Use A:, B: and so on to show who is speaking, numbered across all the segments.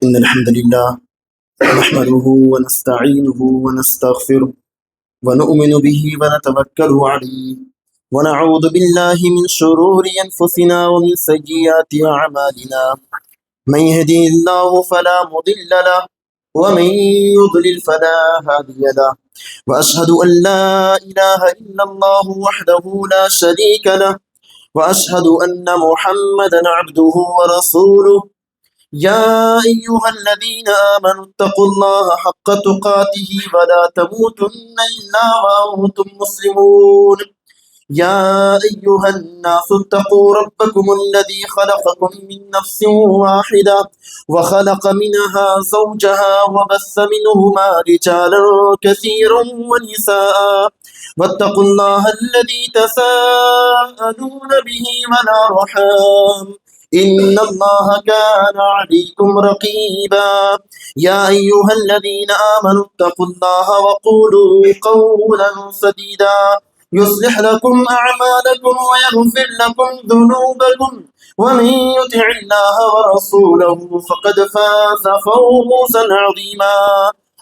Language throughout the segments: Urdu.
A: إن الحمد لله نحمده ونستعينه ونستغفره ونؤمن به ونتوكل عليه ونعوذ بالله من شرور أنفسنا ومن سيئات أعمالنا من يهده الله فلا مضل له ومن يضلل فلا هادي له وأشهد أن لا إله إلا الله وحده لا شريك له وأشهد أن محمدا عبده ورسوله يا أيها الذين آمنوا اتقوا الله حق تقاته ولا تموتن إلا وأنتم مسلمون يا أيها الناس اتقوا ربكم الذي خلقكم من نفس واحدة وخلق منها زوجها وبث منهما رجالا كثيرا ونساء واتقوا الله الذي تساءلون به والأرحام إن الله كان عليكم رقيبا يا أيها الذين آمنوا اتقوا الله وقولوا قولا سديدا يصلح لكم أعمالكم ويغفر لكم ذنوبكم ومن يطع الله ورسوله فقد فاز فوزا عظيما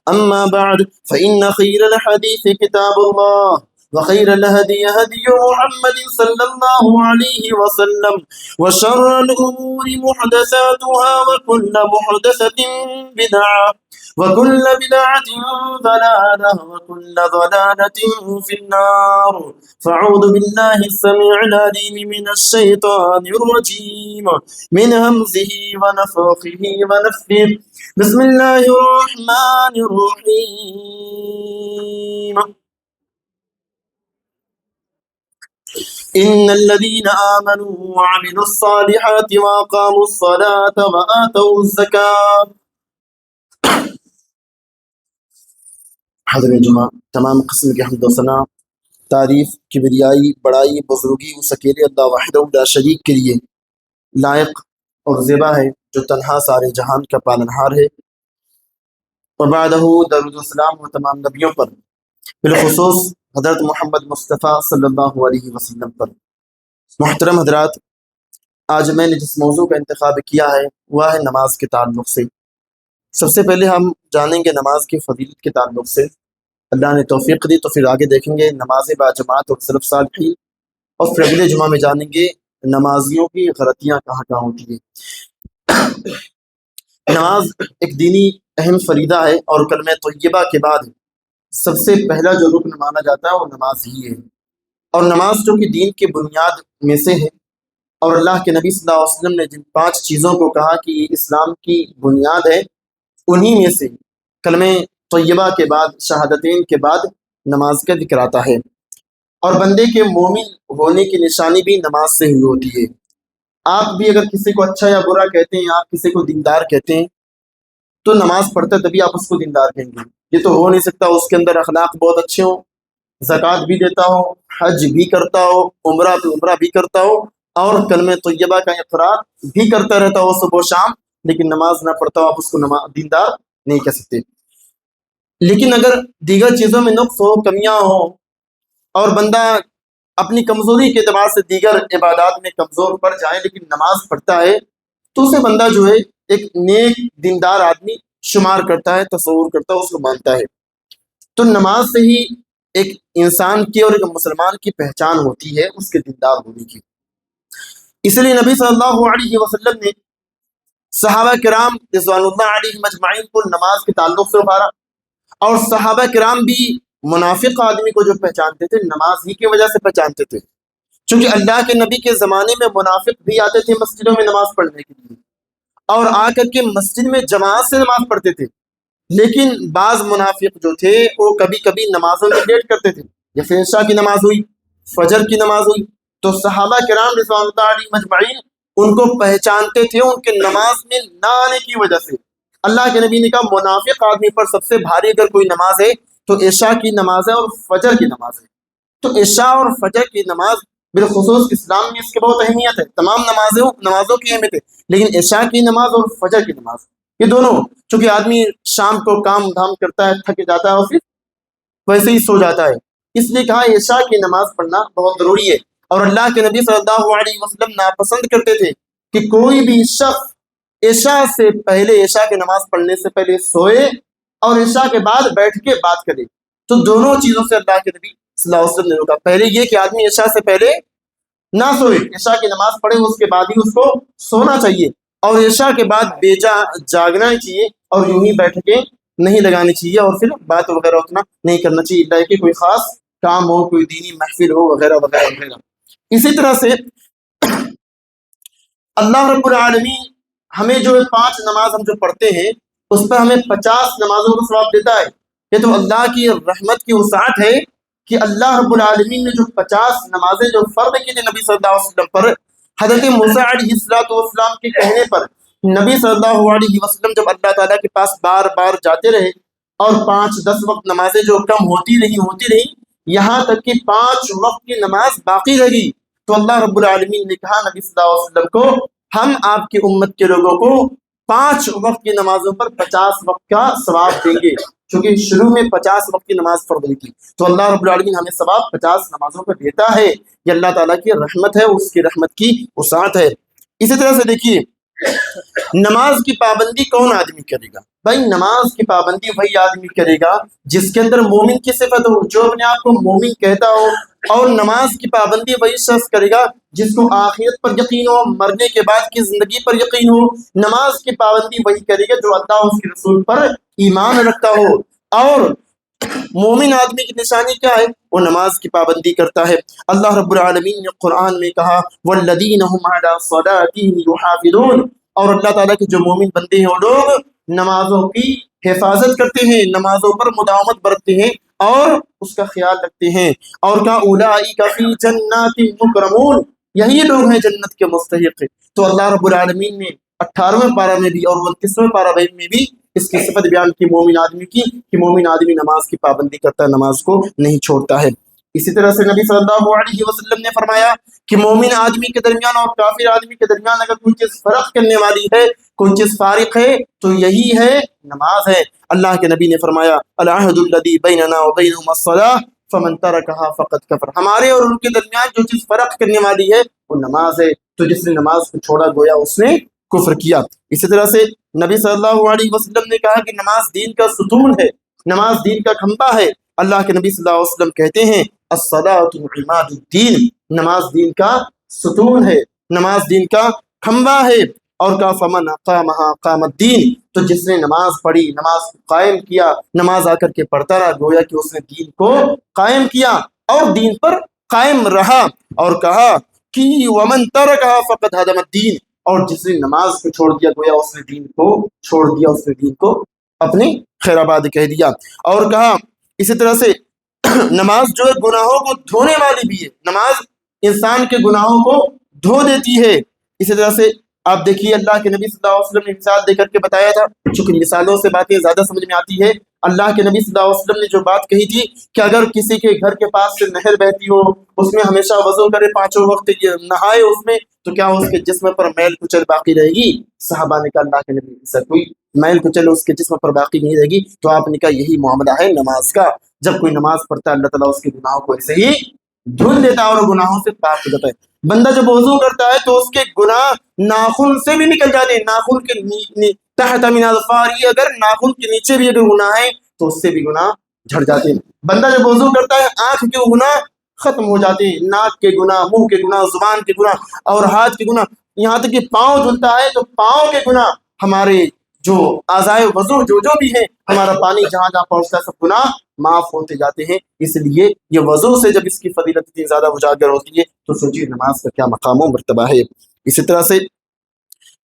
A: أما بعد فإن خير الحديث كتاب الله وخير الهدي هدي محمد صلى الله عليه وسلم وشر الأمور محدثاتها وكل محدثة بدعة وكل بدعة ضلالة وكل ضلالة في النار فأعوذ بالله السميع العليم من الشيطان الرجيم من همزه ونفخه ونفثه بسم الله الرحمن الرحيم إن الذين آمنوا وعملوا الصالحات وأقاموا الصلاة وآتوا الزكاة حضرت جمعہ تمام قسم کے حمد و ثنا تعریف کبریائی بڑائی بزرگی اس اکیلے اللہ وحدہ لا شریک کے لیے لائق اور زیبا ہے جو تنہا سارے جہان کا پالنہار ہے وبعدہ درود و سلام و تمام نبیوں پر بالخصوص حضرت محمد مصطفیٰ صلی اللہ علیہ وسلم پر۔ محترم حضرات، آج میں نے جس موضوع کا انتخاب کیا ہے وہ ہے نماز کے تعلق سے۔ سب سے پہلے ہم جانیں گے نماز کی فضیلت کے تعلق سے، اللہ نے توفیق دی تو پھر آگے دیکھیں گے نماز باجماعت اور سلف صالحین، اور پھر اگلے جمعہ میں جانیں گے نمازیوں کی غلطیاں کہاں کہاں ہوتی ہیں۔ نماز ایک دینی اہم فریضہ ہے اور کلمہ طیبہ کے بعد سب سے پہلا جو رکن مانا جاتا ہے وہ نماز ہی ہے، اور نماز جو کہ دین کی بنیاد میں سے ہے، اور اللہ کے نبی صلی اللہ علیہ وسلم نے جن 5 چیزوں کو کہا کہ یہ اسلام کی بنیاد ہے، انہی میں سے کلمہ طیبہ کے بعد شہادتین کے بعد نماز کا ذکر آتا ہے، اور بندے کے مومن ہونے کی نشانی بھی نماز سے ہی ہوتی ہے۔ آپ بھی اگر کسی کو اچھا یا برا کہتے ہیں، آپ کسی کو دیندار کہتے ہیں تو نماز پڑھتے تبھی آپ اس کو دیندار کہیں گے۔ یہ تو ہو نہیں سکتا اس کے اندر اخلاق بہت اچھے ہوں، زکوٰۃ بھی دیتا ہو، حج بھی کرتا ہو، عمرہ پہ عمرہ بھی کرتا ہو، اور کلمہ طیبہ کا اقرار بھی کرتا رہتا ہو صبح و شام، لیکن نماز نہ پڑھتا ہو، آپ اس کو دیندار نہیں کہہ سکتے۔ لیکن اگر دیگر چیزوں میں نقص ہو، کمیاں ہوں، اور بندہ اپنی کمزوری کے اعتبار سے دیگر عبادات میں کمزور پڑ جائے لیکن نماز پڑھتا ہے تو اسے بندہ جو ہے ایک نیک دیندار آدمی شمار کرتا ہے، تصور کرتا ہے، اس کو مانتا ہے۔ تو نماز سے ہی ایک انسان کی اور ایک مسلمان کی پہچان ہوتی ہے اس کے دیندار ہونے کی۔ اس لیے نبی صلی اللہ علیہ وسلم نے صحابہ کرام رضوان اللہ علیہم اجمعین کو نماز کے تعلق سے ابھارا، اور صحابہ کرام بھی منافق آدمی کو جو پہچانتے تھے نماز ہی کی وجہ سے پہچانتے تھے، چونکہ اللہ کے نبی کے زمانے میں منافق بھی آتے تھے مسجدوں میں نماز پڑھنے کے لیے، اور آ کر کے مسجد میں جماعت سے نماز پڑھتے تھے، لیکن بعض منافق جو تھے وہ کبھی کبھی نمازوں میں لیٹ کرتے تھے، جیسے عشاء کی نماز ہوئی، فجر کی نماز ہوئی، تو صحابہ کرام رضوان اللہ علیہم اجمعین ان کو پہچانتے تھے ان کے نماز میں نہ آنے کی وجہ سے۔ اللہ کے نبی نے کہا منافق آدمی پر سب سے بھاری اگر کوئی نماز ہے تو عشاء کی نماز ہے اور فجر کی نماز ہے۔ تو عشاء اور فجر کی نماز بالخصوص اسلام میں اس کی بہت اہمیت ہے، تمام نمازوں کی اہمیت ہے، لیکن عشاء کی نماز اور فجر کی نماز یہ دونوں، چونکہ آدمی شام کو کام دھام کرتا ہے، تھک جاتا ہے اور پھر ویسے ہی سو جاتا ہے، اس لیے کہا عشاء کی نماز پڑھنا بہت ضروری ہے۔ اور اللہ کے نبی صلی اللہ علیہ وسلم ناپسند کرتے تھے کہ کوئی بھی شخص عشاء سے پہلے، عشاء کی نماز پڑھنے سے پہلے سوئے اور عشاء کے بعد بیٹھ کے بات کرے، تو دونوں چیزوں سے اللہ کے نبی صلی اللہ علیہ وسلم نے روکا۔ پہلے یہ کہ آدمی عشاء سے پہلے نہ سوئے، عشاء کی نماز پڑھے اس کے بعد ہی اس کو سونا چاہیے، اور عشاء کے بعد جاگنا چاہیے، اور یوں ہی بیٹھ کے نہیں لگانی چاہیے، اور پھر بات وغیرہ اتنا نہیں کرنا چاہیے، اللہ کہ کوئی خاص کام ہو، کوئی دینی محفل ہو وغیرہ وغیرہ وغیرہ۔ اسی طرح سے اللہ رب العالمین ہمیں جو 5 نماز ہم جو پڑھتے ہیں اس پر ہمیں 50 نمازوں کا ثواب دیتا ہے۔ یہ تو اللہ کی رحمت کی وسعت ہے کہ اللہ رب العالمین نے جو 50 نمازیں جو فرض کی تھی نبی صلی اللہ علیہ وسلم پر، حضرت موسیٰ علیہ السلام کے کہنے پر نبی صلی اللہ علیہ وسلم جب اللہ تعالیٰ کے پاس بار بار جاتے رہے، اور 5-10 وقت نمازیں جو کم ہوتی رہی یہاں تک کہ 5 وقت کی نماز باقی رہی، تو اللہ رب العالمین نے کہا نبی صلی اللہ علیہ وسلم کو، ہم آپ کی امت کے لوگوں کو 5 وقت کی نمازوں پر 50 وقت کا ثواب دیں گے، چونکہ شروع میں 50 وقت کی نماز فرض ہوئی تھی، تو اللہ رب العالمین ہمیں ثواب 50 نمازوں پر دیتا ہے۔ یہ اللہ تعالیٰ کی رحمت ہے، اس کی رحمت کی وسعت ہے۔ اسی طرح سے دیکھیے، نماز کی پابندی کون آدمی کرے گا؟ بھائی نماز کی پابندی وہی آدمی کرے گا جس کے اندر مومن کی صفت ہو، جو اپنے آپ کو مومن کہتا ہو، اور نماز کی پابندی وہی شخص کرے گا جس کو آخرت پر یقین ہو، مرنے کے بعد کی زندگی پر یقین ہو۔ نماز کی پابندی وہی کرے گا جو اللہ اور اس کے رسول پر ایمان رکھتا ہو، اور مومن آدمی کی نشانی کیا ہے؟ وہ نماز کی پابندی کرتا ہے۔ اللہ رب العالمین نے قرآن میں کہا والذین هم علی صلاتهم یحافظون، اور اللہ تعالیٰ کے جو مومن بندے ہیں وہ لوگ نمازوں کی حفاظت کرتے ہیں، نمازوں پر مداومت برتتے ہیں اور اس کا خیال رکھتے ہیں، اور کہا اولئک فی جنات مکرمون، یہی لوگ ہیں جنت کے مستحق۔ تو اللہ رب العالمین نے 18ویں پارہ میں بھی اور 29ویں پارہ میں بھی اس کی صفت بیان کی مومن آدمی کی، کہ مومن آدمی نماز کی پابندی کرتا ہے، نماز کو نہیں چھوڑتا ہے۔ اسی طرح سے نبی صلی اللہ علیہ وسلم نے فرمایا کہ مومن آدمی کے درمیان اور کافر آدمی کے درمیان اگر کوئی چیز فرق کرنے والی ہے، کوئی چیز فارق ہے، تو یہی ہے نماز ہے۔ اللہ کے نبی نے فرمایا العہد الذی بیننا وبینہم الصلاۃ فمن ترکها فقد کفر، ہمارے اور ان کے درمیان جو چیز فرق کرنے والی ہے وہ نماز ہے، تو جس نے نماز کو چھوڑا گویا اس نے کفر کیا۔ اسی طرح سے نبی صلی اللہ علیہ وسلم نے کہا کہ نماز دین کا ستون ہے، نماز دین کا کھمبا ہے۔ اللہ کے نبی صلی اللہ علیہ وسلم کہتے ہیں الصلاۃ عماد الدین، نماز دین کا ستون ہے، نماز دین کا کھمبا ہے، اور کہا فمن اقامها قام الدین، تو جس نے نماز پڑھی، نماز قائم کیا، نماز آ کر کے پڑھتا رہا، گویا کہ اس نے دین کو قائم کیا اور دین پر قائم رہا۔ اور کہا کہ ومن ترکها فقد هدم الدین، اور جس نے نماز کو چھوڑ دیا گویا اس نے دین کو چھوڑ دیا، اس نے دین کو اپنے خیر آباد کہہ دیا۔ اور کہا اسی طرح سے نماز جو ہے گناہوں کو دھونے والی بھی ہے، نماز انسان کے گناہوں کو دھو دیتی ہے۔ اسی طرح سے آپ دیکھیے اللہ کے نبی صلی اللہ علیہ وسلم نے مثال دے کر کے بتایا تھا، چونکہ مثالوں سے باتیں زیادہ سمجھ میں آتی ہے۔ اللہ کے نبی صلی اللہ علیہ وسلم نے جو بات کہی تھی کہ اگر کسی کے گھر کے پاس سے نہر بہتی ہو، اس میں ہمیشہ وضو کرے، 5 وقت نہائے اس میں، تو کیا اس کے جسم پر میل کچل باقی رہے گی؟ صحابہ نے کہا اللہ کے نبی سے کوئی میل کچل اس کے جسم پر باقی نہیں رہے گی، تو آپ نے کہا یہی معاملہ ہے نماز کا، جب کوئی نماز پڑھتا ہے اللہ تعالیٰ اس کے گناہوں کو ایسے ہی دھل دیتا ہے اور گناہوں سے پاک ہو جاتا ہے۔ بندہ جب وضو کرتا ہے تو اس کے گناہ ناخن سے بھی نکل جاتے ہیں، ناخن کے تحت من اظفار، اگر ناخن کے نیچے بھی اگر گناہ ہے تو اس سے بھی گناہ جھڑ جاتے ہیں۔ بندہ جب وضو کرتا ہے آنکھ کے گناہ ختم ہو جاتے ہیں، ناک کے گناہ، منہ کے گناہ، زبان کے گناہ اور ہاتھ کے گناہ، یہاں تک کہ پاؤں دھلتا ہے تو پاؤں کے گناہ، ہمارے جو اعضائے وضو جو بھی ہیں، ہمارا پانی جہاں جہاں پہنچتا ہے سب گناہ معاف ہوتے جاتے ہیں۔ اس لیے یہ وضو سے جب اس کی فضیلت اتنی زیادہ اجاگر ہوتی ہے تو سوچیے نماز کا کیا مقام و مرتبہ ہے۔ اسی طرح سے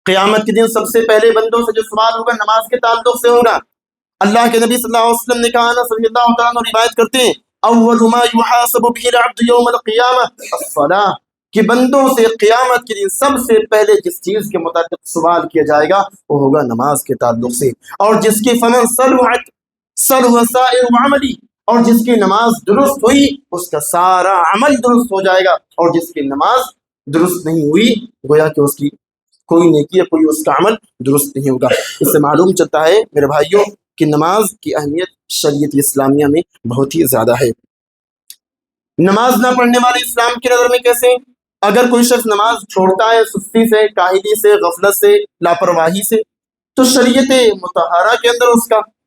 A: قیامت کے دن سب سے پہلے بندوں سے جو سوال ہوگا نماز کے تعلق سے ہوگا۔ اللہ کے نبی صلی اللہ علیہ وسلم نے کہا، انس رضی اللہ تعالیٰ عنہ روایت کرتے ہیں اول ما یحاسب به العبد یوم القیامہ الصلاۃ، کہ بندوں سے قیامت کے دن سب سے پہلے جس چیز کے متعلق سوال کیا جائے گا وہ ہوگا نماز کے تعلق سے، اور جس کی فمن صلحت صلح سائر عملی، اور جس کی نماز درست ہوئی اس کا سارا عمل درست ہو جائے گا، اور جس کی نماز درست نہیں ہوئی گویا کہ اس کی کوئی نیکی یا کوئی اس کا عمل درست نہیں ہوگا۔ اس سے معلوم چلتا ہے میرے بھائیوں کہ نماز کی اہمیت شریعت اسلامیہ میں بہت ہی زیادہ ہے۔ نماز نہ پڑھنے والے اسلام کی نظر میں کیسے ہیں؟ اگر کوئی شخص نماز چھوڑتا ہے سستی سے، کاہلی سے، غفلت سے، لاپرواہی سے، تو شریعت مطہرہ کے اندر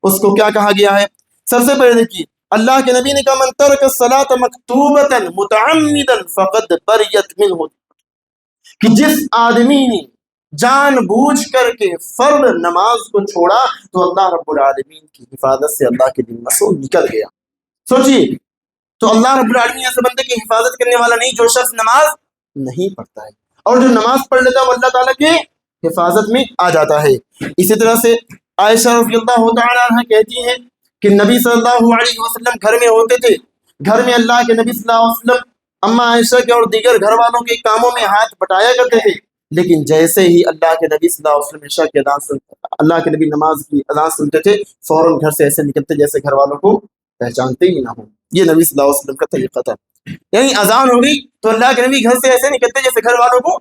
A: اس کو کیا کہا گیا ہے؟ سب سے پہلے دیکھیے اللہ کے نبی نے کہا من ترک الصلاۃ مکتوبۃ متعمدا فقد بریت منہ، کہ جس آدمی نے جان بوجھ کر کے فرض نماز کو چھوڑا تو اللہ رب العالمین کی حفاظت سے اللہ کے دین مسعود نکل گیا۔ سوچیے، تو اللہ رب العالمین ایسے بندے کی حفاظت کرنے والا نہیں جو شخص نماز نہیں پڑھتا ہے، اور جو نماز پڑھ لیتا ہے وہ اللہ تعالیٰ کے حفاظت میں آ جاتا ہے۔ اسی طرح سے عائشہ رضی اللہ تعالیٰ عنہ کہتی ہیں کہ نبی صلی اللہ علیہ وسلم گھر میں ہوتے تھے، گھر میں اللہ کے نبی صلی اللہ علیہ وسلم اما عائشہ کے اور دیگر گھر والوں کے کاموں میں ہاتھ بٹایا کرتے تھے، لیکن جیسے ہی اللہ کے نبی صلی اللہ علیہ وسلم عشاء کی اذان سنتے، اللہ کے نبی نماز کی اذان سنتے تھے، فوراً گھر سے ایسے نکلتے جیسے گھر والوں کو پہچانتے ہی نہ ہو۔ یہ نبی صلی اللہ علیہ وسلم کا طریقہ تھا، یعنی اذان ہو گئی تو اللہ کے نبی گھر سے ایسے نکلتے جیسے گھر والوں کو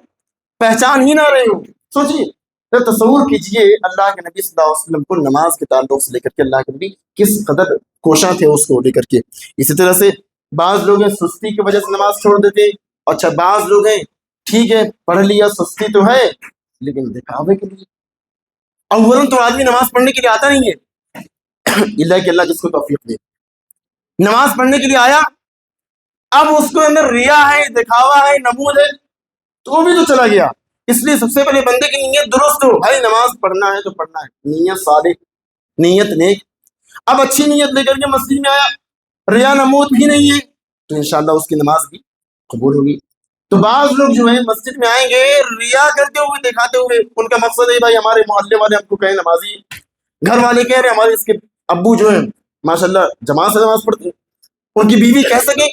A: پہچان ہی نہ رہے ہو۔ سوچیے، تصور کیجئے اللہ کے نبی صلی اللہ علیہ وسلم کو نماز کے تعلق سے لے کر کے اللہ کے نبی کس قدر کوشاں تھے اس کو لے کر کے۔ اسی طرح سے بعض لوگ ہیں سستی کی وجہ سے نماز چھوڑ دیتے، اچھا بعض لوگ ہیں ٹھیک ہے پڑھ لیا، سستی تو ہے لیکن دکھاوے کے لیے۔ اولاً تو آدمی نماز پڑھنے کے لیے آتا نہیں ہے اللہ کہ اللہ جس کو توفیق دے، نماز پڑھنے کے لیے آیا، اب اس کو اندر ریا ہے، دکھاوا ہے، نمود ہے، تو وہ بھی تو چلا گیا۔ اس لیے سب سے پہلے بندے کی نیت درست ہو، بھائی نماز پڑھنا ہے تو پڑھنا ہے، نیت صالح، نیت نیک۔ اب اچھی نیت لے کر کے مسجد میں آیا، ریا نمود بھی نہیں ہے، تو انشاءاللہ اس کی نماز بھی قبول ہوگی۔ تو بعض لوگ جو ہیں مسجد میں آئیں گے ریا کرتے ہوئے، دکھاتے ہوئے، ان کا مقصد ہے بھائی ہمارے محلے والے ہم کو کہیں نمازی، گھر والے کہہ رہے ہمارے اس کے ابو جو ہیں ماشاءاللہ جماعت سے نماز پڑھتے ہیں، ان کی بیوی کہہ سکے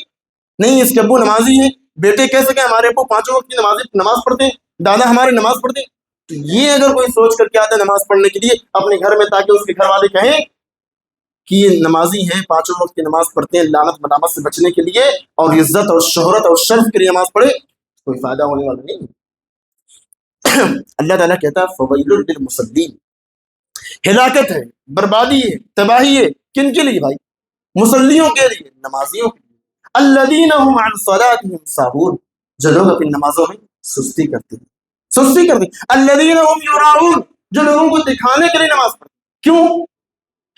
A: نہیں اس کے ابو نمازی ہیں، بیٹے کہہ سکے ہمارے ابو پانچوں وقت کی نماز پڑھتے ہیں، دادا ہمارے نماز پڑھتے ہیں، تو یہ اگر کوئی سوچ کر کے آتا ہے نماز پڑھنے کے لیے اپنے گھر میں تاکہ اس کے گھر والے کہیں کہ یہ نمازی ہیں، پانچوں وقت کی نماز پڑھتے ہیں، لعنت ملامت سے بچنے کے لیے اور عزت اور شہرت اور شرف کے لیے نماز پڑھے، کوئی فائدہ ہونے والا نہیں۔ اللہ تعالیٰ کہتا ہے فویل للمصلین، ہلاکت ہے، بربادی ہے، تباہی ہے، کن کے لیے بھائی؟ مصلیوں کے لیے، نمازیوں کے لیے۔ الذین هم عن صلاتهم ساہون، جو لوگ اپنی نمازوں میں سستی کرتے ہیں، سستی کرتے ہیں۔ الذین هم یراؤون، جو لوگوں کو دکھانے کے لیے نماز پڑھتے ہیں۔ کیوں؟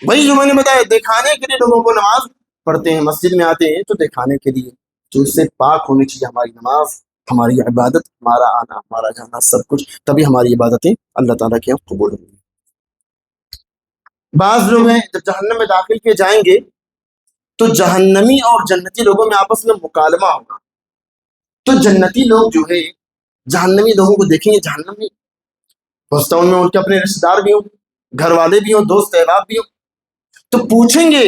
A: وہی جو میں نے بتایا، دکھانے کے لیے لوگوں کو نماز پڑھتے ہیں، مسجد میں آتے ہیں تو دکھانے کے لیے، تو اس سے پاک ہونی چاہیے ہماری نماز، ہماری عبادت، ہمارا آنا ہمارا جانا سب کچھ، تبھی ہماری عبادتیں اللہ تعالیٰ کے یہاں قبول ہوں گی۔ بعض لوگ ہیں جب جہنم میں داخل کیے جائیں گے تو جہنمی اور جنتی لوگوں میں آپس میں مکالمہ ہوگا، تو جنتی لوگ جو ہے جہنمی لوگوں کو دیکھیں گے جہنم میں، ان میں ان کے اپنے رشتے دار بھی ہوں، گھر والے بھی ہوں، دوست احباب بھی ہوں، تو پوچھیں گے،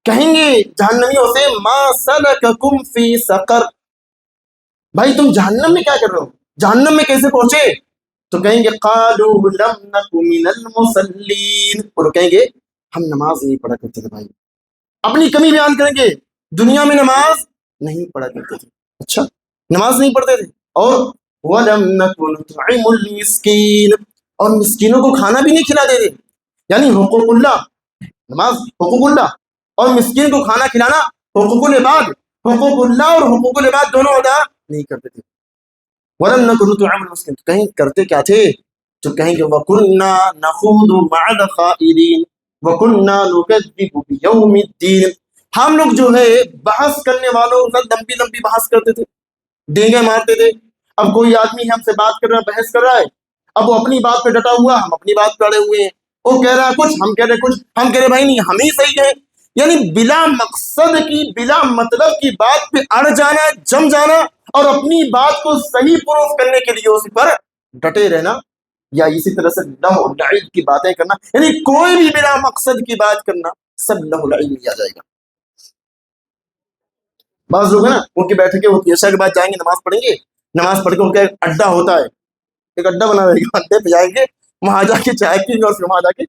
A: کہیں گے جہنمیوں سے ما سلککم فی سقر، بھائی تم جہنم میں کیا کر رہے ہو، جہنم میں کیسے پہنچے؟ تو کہیں گے قالوا لم نک من المصلین، اور کہیں گے ہم نماز نہیں پڑھا کرتے تھے بھائی، اپنی کمی بیان کریں گے، دنیا میں نماز نہیں پڑھا کرتے تھے، اچھا نماز نہیں پڑھتے تھے، اور وَلَمْ نَكُ نُطْعِمُ الْمِسْكِينَ، اور مسکینوں کو کھانا بھی نہیں کھلاتے تھے، یعنی حقوق اللہ، نماز حقوق اللہ اور مسکین کو کھانا کھلانا حقوق العباد، حقوق اللہ اور حقوق العباد دونوں ادا نہیں کرتے تھے۔ وَلَمْ نَكُ نُطْعِمُ الْمِسْكِينَ، کہیں کرتے کیا تھے؟ تو کہیں گے وَكُنَّا نَخُوضُ مَعَ الْخَائِضِينَ وَكُنَّا نُكَذِّبُ بِيَوْمِ الدِّينِ، ہم لوگ جو ہے بحث کرنے والوں سے لمبی لمبی بحث کرتے تھے، ڈینگے مارتے تھے۔ اب کوئی آدمی ہم سے بات کر رہا ہے، بحث کر رہا ہے، اب وہ اپنی بات پہ ڈٹا ہوا، ہم اپنی بات پہ اڑے ہوئے ہیں، وہ کہہ رہا ہے کچھ، ہم کہہ رہے کچھ، ہم کہہ رہے بھائی نہیں ہم ہی صحیح ہیں، یعنی بلا مقصد کی، بلا مطلب کی بات پہ اڑ جانا، جم جانا، اور اپنی بات کو صحیح پروف کرنے کے لیے اس پر ڈٹے رہنا، یا اسی طرح سے لہو و لعب کی باتیں کرنا، یعنی کوئی بھی بلا مقصد کی بات کرنا سب لہو و لعب میں آ جائے گا۔ بعض لوگ ہیں نا ان کی بیٹھکیں ہوتی ہے، عشاء کے بعد جائیں گے نماز پڑھیں گے، نماز پڑھ کے ان کا ایک اڈا ہوتا ہے، ایک اڈا بنا رہے گا، اڈے پہ جائیں گے، وہاں جا کے چائے پیئیں گے اور پھر وہاں جا کے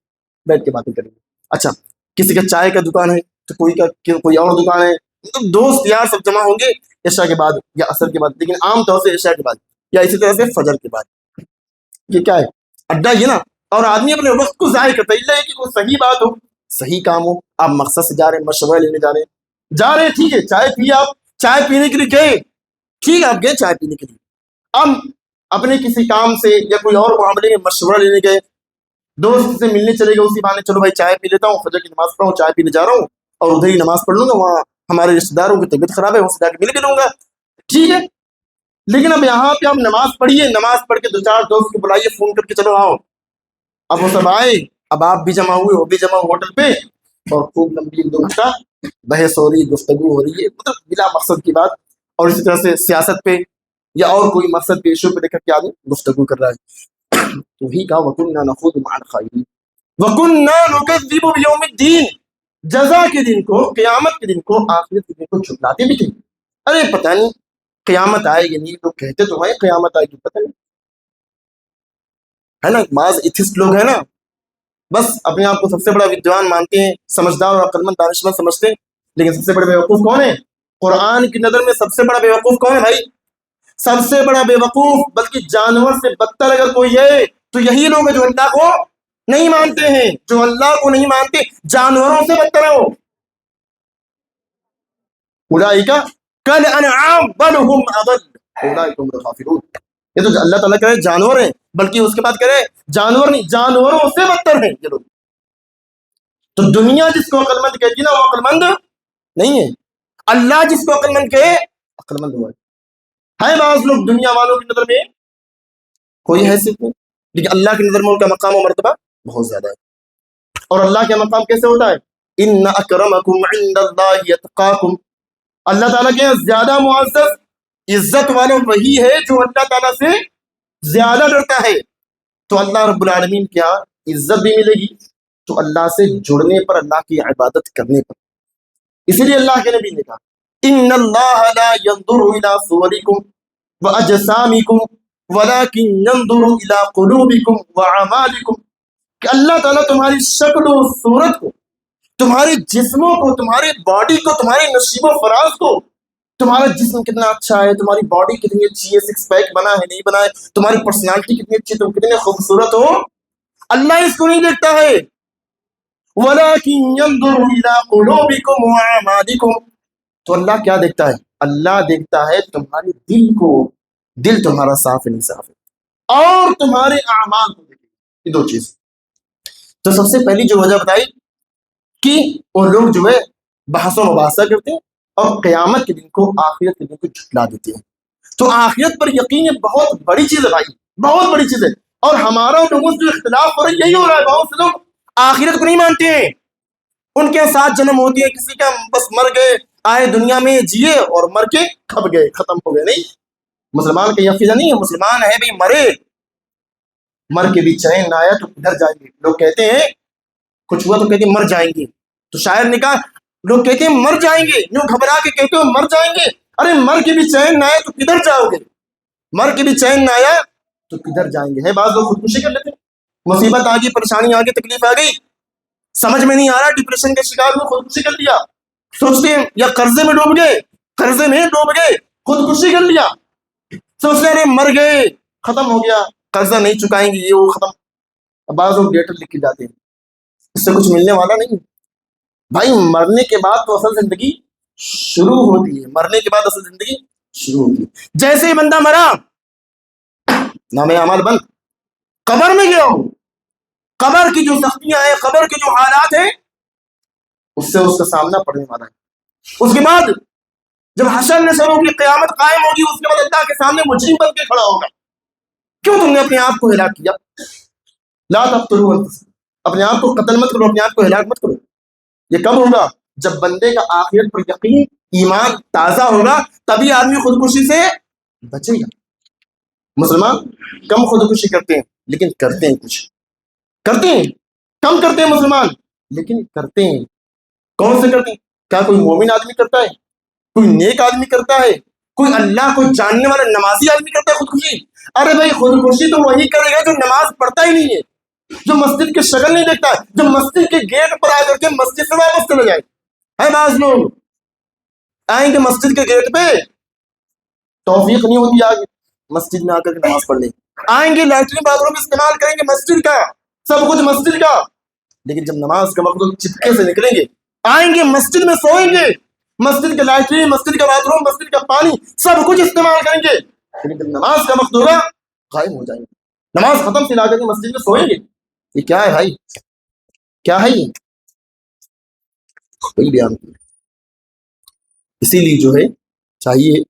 A: بیٹھ کے باتیں کریں گے۔ اچھا کسی کا چائے کا دکان ہے تو کوئی اور دکان ہے، مطلب دوست یار سب جمع ہوں گے عشاء کے بعد یا عصر کے بعد، لیکن عام طور سے عشاء کے بعد یا اسی طرح سے فجر کے بعد۔ یہ کیا ہے؟ اڈا یہ نا، اور آدمی اپنے وقت کو ضائع کرتا ہے، اللہ ہے کہ وہ صحیح بات ہو، صحیح کام ہو، آپ مقصد سے جا رہے ہیں، مشورہ لینے جا رہے ہیں ٹھیک ہے، چائے پیے، آپ چائے پینے کے لیے گئے، ٹھیک ہے آپ گئے چائے پینے کے لیے، اب اپنے کسی کام سے یا کوئی اور معاملے میں مشورہ لینے گئے، دوست سے ملنے چلے گئے، اسی بہانے چلو بھائی چائے پی لیتا ہوں، فجر کی نماز پڑھا ہوں، چائے پینے جا رہا ہوں اور ادھر ہی نماز پڑھ لوں گا، وہاں ہمارے رشتے داروں کی طبیعت خراب ہے، وہاں سے جا کے مل کے لوں گا، ٹھیک ہے۔ لیکن اب یہاں پہ آپ نماز پڑھیے، نماز پڑھ کے دو چار دوست کو بلائیے فون کر کے، چلو آؤ، اب وہ سب آئے، اب آپ بھی جمع ہوئے، وہ بھی جمع ہوئے ہوٹل پہ، اور خوب لمبی 2 گھنٹہ بحث ہو رہی ہے، گفتگو ہو رہی ہے، مطلب بلا مقصد کی بات، اور اسی طرح سے سیاست پہ یا اور کوئی مقصد پہ ایشو پہ لے کر کے آدمی گفتگو کر رہا ہے۔ تو ہی کہا وَكُنَّا نَخُوضُ مَعَ الْخَائِضِينَ وَكُنَّا نُكَذِّبُ بِيَوْمِ الدِّينِ، جزا کے دن کو، قیامت کے دن کو، آخرت کے دن کو جھٹلاتے بھی تھے۔ ارے پتہ نہیں قیامت آئے گی نہیں، تو کہتے تو ہیں قیامت آئے گی، پتہ نہیں، ہے نا، بعض ایتھسٹ لوگ ہیں نا، بس اپنے آپ کو سب سے بڑا ودوان مانتے ہیں، سمجھدار اور عقل مند دانشمند سمجھتے ہیں، لیکن سب سے بڑے بیوقوف کون ہے؟ قرآن کی نظر میں سب سے بڑا بیوقوف کون ہے بھائی؟ سب سے بڑا بیوقوف، بلکہ جانور سے بدتر اگر کوئی ہے تو یہی لوگ ہیں جو اللہ کو نہیں مانتے ہیں، جو اللہ کو نہیں مانتے، جانوروں سے بدتر ہے وہ۔ اولئک کالانعام بل هم اضل اولئک هم الغافلون، یہ تو اللہ تعالیٰ کہہ رہے جانور ہیں، بلکہ اس کے بعد کہہ رہے جانور نہیں، جانوروں سے بدتر ہیں یہ لوگ۔ تو دنیا جس کو عقل مند کہتی ہے نا، وہ عقل مند نہیں ہے، اللہ جس کو عقل مند کہے عقل مند ہوا ہے۔ بعض لوگ دنیا والوں کی نظر میں کوئی حیثیت نہیں، لیکن اللہ کی نظر میں ان کا مقام و مرتبہ بہت زیادہ ہے۔ اور اللہ کا مقام کیسے ہوتا ہے؟ ان اکرمکم عند اللہ اتقاکم، اللہ تعالیٰ کے زیادہ معزز عزت والا وہی ہے جو اللہ تعالیٰ سے زیادہ ڈرتا ہے۔ تو اللہ رب العالمین کیا عزت بھی ملے گی؟ تو اللہ سے جڑنے پر، اللہ کی عبادت کرنے پر۔ اسی لیے اللہ کے نبی نے کہا ان اللہ لا ينظر الى صورکم واجسامکم ولكن ينظر الى قلوبکم واعمالکم، کہ اللہ تعالیٰ تمہاری شکل و صورت کو، تمہارے جسموں کو، تمہاری باڈی کو، تمہارے نشیب و فراز کو، تمہارا جسم کتنا اچھا ہے، تمہاری باڈی کتنی اچھی ہے، سکس پیک بنا ہے نہیں بنا ہے، تمہاری پرسنالٹی کتنی اچھی ہے، تم کتنے خوبصورت ہو، اللہ اس کو نہیں دیکھتا ہے۔ وَلَكِنْ يَنْظُرُ إِلَىٰ قُلُوبِكُمْ وَأَعْمَالِكُمْ، تو اللہ کیا دیکھتا ہے؟ اللہ دیکھتا ہے تمہارے دل کو، دل تمہارا صاف ہے نہیں صاف ہے، اور تمہارے اعمال کو دیکھے، یہ 2 چیز۔ تو سب سے پہلی جو وجہ بتائی کہ وہ لوگ جو ہے بحث و مباحثہ کرتے ہیں اور قیامت کے دن کو، آخرت کے دن کو جھٹلا دیتے ہیں۔ تو آخرت پر یقین یہ بہت بڑی چیز ہے بھائی، بہت بڑی چیز ہے، اور ہمارا لوگوں سے جو اختلاف ہو رہا ہے یہی ہو رہا ہے، بہت سے لوگ آخرت کو نہیں مانتے ہیں، ان کے 7 جنم ہوتی ہے، کسی کا بس مر گئے، آئے دنیا میں جیے اور مر کے کھپ گئے، ختم ہو گئے، نہیں، مسلمان کا یہ عقیدہ نہیں ہے، مسلمان ہے بھائی مرے، مر کے بھی چین نہ آیا تو کدھر جائیں گے، لوگ کہتے ہیں کچھ ہوا تو کہتے ہیں مر جائیں گے، تو شاعر نے کہا لوگ کہتے ہیں مر جائیں گے، یوں گھبرا کے کہتے ہو مر جائیں گے، ارے مر کے بھی چین نہ آیا تو کدھر جاؤ گے، مر کے بھی چین نہ آیا تو کدھر جائیں گے۔ ہے بعض لوگ خودکشی کر لیتے ہیں، مصیبت آ گئی، پریشانی آ گئی، تکلیف آ گئی، سمجھ میں نہیں آ رہا، ڈپریشن کے شکار ہوئے، خودکشی کر لیا، سوچتے ہیں یا قرضے میں ڈوب گئے، قرضے میں ڈوب گئے، خودکشی کر لیا، سوچتے ہیں مر گئے، ختم ہو گیا، قرضہ نہیں چکائیں گے، یہ وہ ختم۔ اب بعض لوگ لیٹر لکھ کے جاتے ہیں، اس سے کچھ ملنے والا نہیں بھائی، مرنے کے بعد تو اصل زندگی شروع ہوتی ہے، مرنے کے بعد اصل زندگی شروع ہوتی ہے۔ جیسے ہی بندہ مرا، نام اعمال بند، قبر میں گیا ہو، قبر کی جو سختیاں ہیں، قبر کے جو حالات ہیں، اس سے اس کا سامنا پڑنے والا ہے۔ اس کے بعد جب حشر نشر کی قیامت قائم ہوگی، اس کے بعد اللہ کے سامنے مجرم بن کے کھڑا ہوگا، کیوں تم نے اپنے آپ کو ہلاک کیا؟ لا تقتلوا انفسکم، اپنے آپ کو قتل مت کرو، اپنے آپ کو ہلاک مت کرو۔ یہ کب ہوگا؟ جب بندے کا آخرت پر یقین، ایمان تازہ ہوگا، تبھی آدمی خودکشی سے بچے گا۔ مسلمان کم خودکشی کرتے ہیں لیکن کرتے ہیں، کچھ کرتے ہیں، کم کرتے ہیں مسلمان لیکن کرتے ہیں۔ کون سے کرتے ہیں؟ کیا کوئی مومن آدمی کرتا ہے؟ کوئی نیک آدمی کرتا ہے؟ کوئی اللہ کو جاننے والا نمازی آدمی کرتا ہے خودکشی؟ ارے بھائی خودکشی تو وہی کرے گا جو نماز پڑھتا ہی نہیں ہے، جو مسجد کی شکل نہیں دیکھتا، جو مسجد کے گیٹ پر آ کر کے مسجد سے واپس چلے جائے۔ ہے بعض لوگ آئیں گے مسجد کے گیٹ پہ، توفیق نہیں ہوتی آگے مسجد میں آ کر کے نماز پڑھنے، آئیں گے لیٹرین باتھ روم استعمال کریں گے مسجد کا، سب کچھ مسجد کا، لیکن جب نماز کا وقت چپکے سے نکلیں گے، آئیں گے مسجد میں سوئیں گے، مسجد کے لائٹرین، مسجد کا باتھ روم، مسجد کا پانی سب کچھ استعمال کریں گے، لیکن جب نماز کا وقت ہوگا غائب ہو جائیں گے، نماز ختم سے لا کر کے مسجد میں سوئیں گے۔ یہ کیا ہے بھائی؟ کیا ہے یہ؟ کوئی بیان نہیں۔ اسی لیے جو ہے چاہیے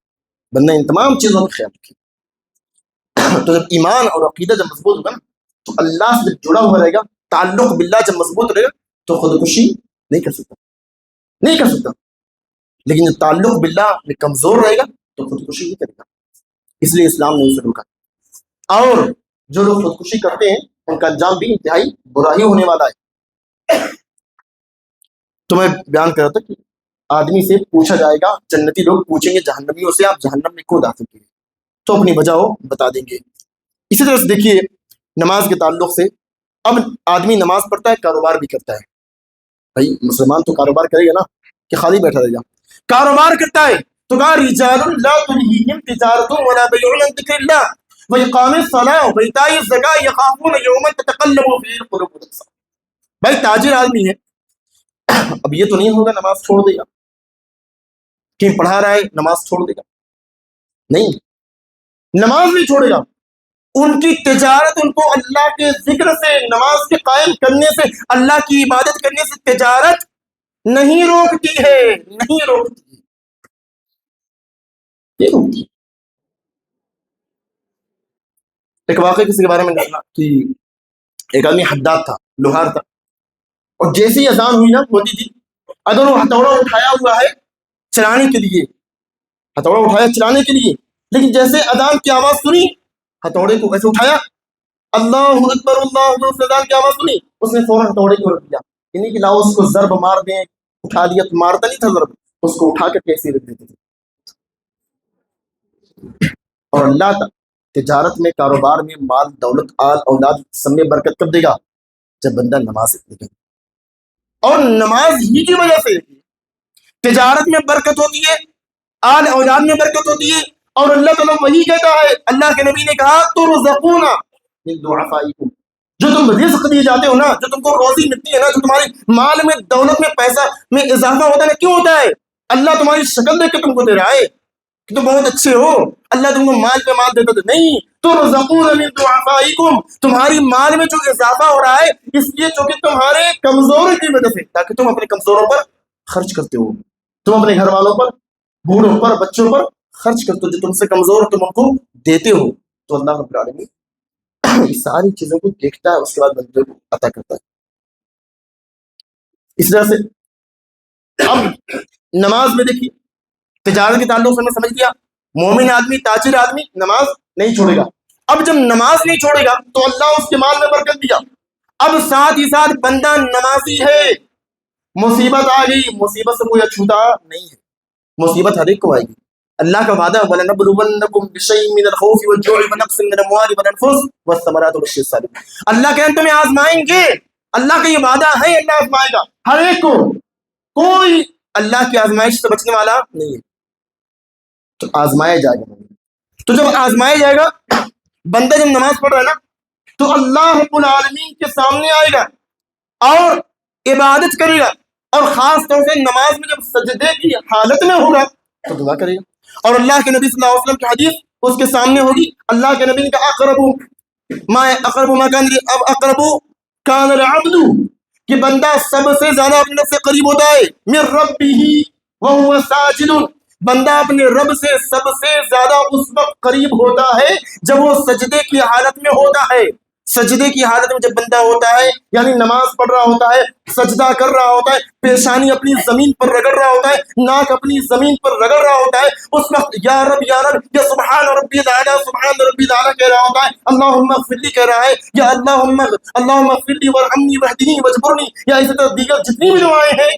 A: بندہ ان تمام چیزوں کا خیال رکھے۔ تو جب ایمان اور عقیدہ جب مضبوط ہوگا نا، تو اللہ سے جب جڑا ہوا رہے گا، تعلق باللہ جب مضبوط رہے گا تو خودکشی نہیں کر سکتا، نہیں کر سکتا۔ لیکن جب تعلق باللہ میں کمزور رہے گا تو خودکشی نہیں کرے گا۔ اس لیے اسلام نے اسے روکا۔ اور جو لوگ خودکشی کرتے ہیں ان کا انجام بھی انتہائی برا ہی ہونے والا ہے۔ تو میں بیان کر رہا تھا کہ آدمی سے پوچھا جائے گا، جنتی لوگ پوچھیں گے جہنمیوں سے آپ جہنم میں کیوں داخل کیے، تو اپنی وجہ وہ بتا دیں گے۔ اسی طرح سے دیکھیے نماز کے تعلق سے، اب آدمی نماز پڑھتا ہے، کاروبار بھی کرتا ہے۔ بھائی مسلمان تو کاروبار کرے گا نا کہ خالی بیٹھا رہے گا؟ کاروبار کرتا ہے تو کہا رجال لا تلہیہم تجارت ولا بیع عن ذکر اللہ واقام الصلاۃ وایتاء الزکاۃ یخافون یوما تتقلب فیہ القلوب والابصار۔ بھائی تاجر آدمی ہے، اب یہ تو نہیں ہوگا نماز چھوڑ دے گا، کہ پڑھا رہا ہے نماز چھوڑ دے گا، نہیں، نماز نہیں چھوڑے گا۔ ان کی تجارت ان کو اللہ کے ذکر سے، نماز کے قائم کرنے سے، اللہ کی عبادت کرنے سے تجارت نہیں روکتی ہے، نہیں روکتی ہے، یہ روکتی ہے۔ ایک واقعہ کسی کے بارے میں جاننا کہ ایک آدمی حداد تھا، لوہار تھا، اور جیسی اذان ہوئی نا ہوتی تھی، اگر وہ ہتھوڑا اٹھایا ہوا ہے چلانے کے لیے، ہتھوڑا اٹھایا چلانے کے لیے، لیکن جیسے اذان کی آواز سنی ہتھوڑے کو ایسے اٹھایا، اللہ اکبر اللہ اکبر، اس اذان کی آواز سنی، اس نے فوراً ہتھوڑے کو رکھ دیا، یعنی کہ لاؤ اس کو ضرب مار دیں، اٹھا دیا تو مارتا نہیں تھا ضرب، اس کو اٹھا کر کیسے رکھ دیتے تھے۔ اور اللہ تجارت میں، کاروبار میں، مال دولت آل اولاد سب میں برکت کب دے گا؟ جب بندہ نماز پڑھے گا۔ اور نماز ہی کی وجہ سے تجارت میں برکت ہوتی ہے، آل اولاد میں برکت ہوتی ہے، اور اللہ تعالیٰ وہی کہتا ہے، اللہ کے نبی نے کہا ترزقون من دعفائکم، جو تم رزق دیے جاتے ہو نا، جو تم کو روزی ملتی ہے نا، جو تمہاری مال میں، دولت میں، پیسہ میں اضافہ ہوتا ہے نا، کیوں ہوتا ہے؟ اللہ تمہاری شکل دیکھ کے تم کو دے رہا ہے کہ تم بہت اچھے ہو، اللہ تم کو مال پہ مال دیتا تو نہیں، ترزقون من دعفائکم، تمہاری مال میں جو اضافہ ہو رہا ہے اس لیے چونکہ تمہارے کمزور کی وجہ سے، تاکہ تم اپنے کمزوروں پر خرچ کرتے ہو، تم اپنے گھر والوں پر، بوڑھوں پر، بچوں پر خرچ کرتے ہو، جو تم سے کمزور ہو تم ان کو دیتے ہو۔ تو اللہ رب العالمین یہ ساری چیزوں کو دیکھتا ہے، اس کے بعد بندے کو عطا کرتا ہے۔ اس طرح سے اب نماز میں دیکھیے تجارت کے تعلق سے ہمیں سمجھ لیا، مومن آدمی، تاجر آدمی نماز نہیں چھوڑے گا۔ اب جب نماز نہیں چھوڑے گا تو اللہ اس کے مال میں برکت دیا۔ اب ساتھ ہی ساتھ بندہ نمازی ہے، مصیبت آ گئی، مصیبت سے کوئی اچھوتا نہیں ہے، مصیبت ہر ایک کو آئے گی۔ اللہ کا وعدہ وَلَنَبْلُوَنَّكُمْ بِشَيْءٍ مِّنَ الْخَوْفِ وَالْجُوعِ وَنَقْصٍ مِّنَ الْأَمْوَالِ وَالْأَنفُسِ وَالثَّمَرَاتِ وَبَشِّرِ الصَّابِرِينَ۔ اللہ کہ ہم تمہیں آزمائیں گے، اللہ کا یہ وعدہ ہے، اللہ آزمائے گا ہر ایک کو، کوئی اللہ کی آزمائش سے بچنے والا نہیں ہے، تو آزمایا جائے گا۔ تو جب آزمایا جائے گا، بندہ جب نماز پڑھ رہا ہے نا تو اللہ رب العالمین کے سامنے آئے گا اور عبادت کرے گا، اور خاص طور سے نماز میں جب سجدے کی حالت میں ہوگا تو دعا کرے گا، اور اللہ کے نبی صلی اللہ علیہ وسلم کی حدیث اس کے سامنے ہوگی۔ اللہ کے نبی نے کہا اقرب کان العبد، کہ بندہ سب سے زیادہ اپنے رب سے قریب ہوتا ہے، من ربہ وہو ساجد، بندہ اپنے رب سے سب سے زیادہ اس وقت قریب ہوتا ہے جب وہ سجدے کی حالت میں ہوتا ہے۔ سجدے کی حالت میں جب بندہ ہوتا ہے، یعنی نماز پڑھ رہا ہوتا ہے، سجدہ کر رہا ہوتا ہے، پیشانی اپنی زمین پر رگڑ رہا ہوتا ہے، ناک اپنی زمین پر رگڑ رہا ہوتا ہے، اس وقت یا رب یا رب، یا سبحان ربی الاعلیٰ، سبحان ربی الاعلیٰ کہہ رہا ہوتا ہے، اللہم اغفر لی کہہ رہا ہے، یا اللہم اغفر لی وارحمنی واہدنی واجبرنی، یا اسی طرح دیگر جتنی بھی دعائیں ہیں